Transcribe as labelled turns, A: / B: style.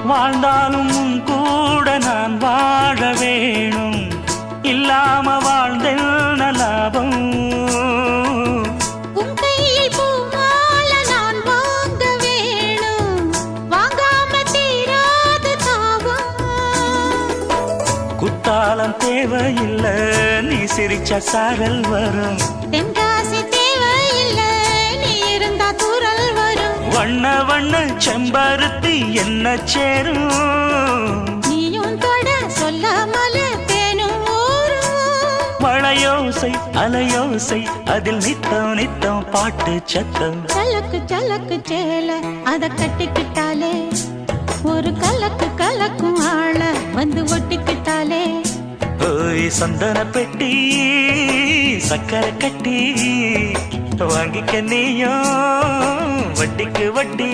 A: வாழ்ந்தாலும் உன் கூட நான் வாழ வேணும், இல்லாம வாழ்ந்தென்ன லாபம்?
B: உன் கையில் பூமால நான் வாங்க வேணும், வாங்காம தீராத தாபம்.
A: குத்தாலம் தேவையில்லை, நீ சிரிச்ச சாரல் வரும்.
B: தென்காசி தேவையில்லை, நீ இருந்தா தூரல் வரும்.
A: வண்ண வண்ண செம்பருத்தி என்ன சேரும்,
B: நீயும் தொட சொல்லாமல தேனும் ஊரும்.
A: மழையோசை அலையோசை அதில் நித்தம் நித்தம் பாட்டு சத்தம்.
B: சலக்கு சலக்கு சேல அத கட்டிக்கிட்டாலே, ஒரு கலக்கு கலக்கும் ஆள வந்து ஒட்டிக்கிட்டாலே.
A: ஓய் சந்தன பெட்டி சக்கரை கட்டி, வாங்கிக்க நீயும் வட்டிக்கு வட்டி.